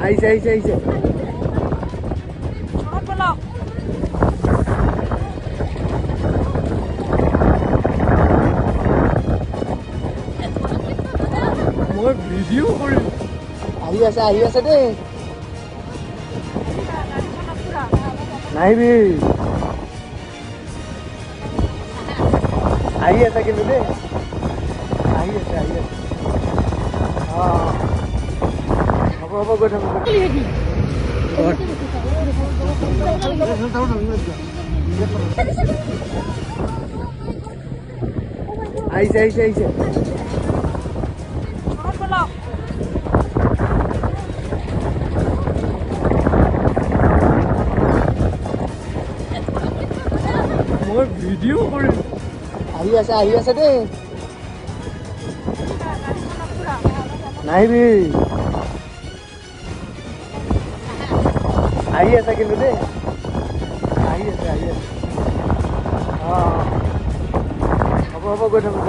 আহিছে মই ভিডিঅ' কৰিম আহি আছে দেই নাহিবি আহি আছে কিন্তু দেই আহি আছে অঁ হ'ব গৈ থাকোঁ আহিছে মই ভিডিঅ' কৰিম আহি আছে দেই নাহিবি আহি আছে কিন্তু দেই আহি আছে অঁ হ'ব গৈ থাকোঁ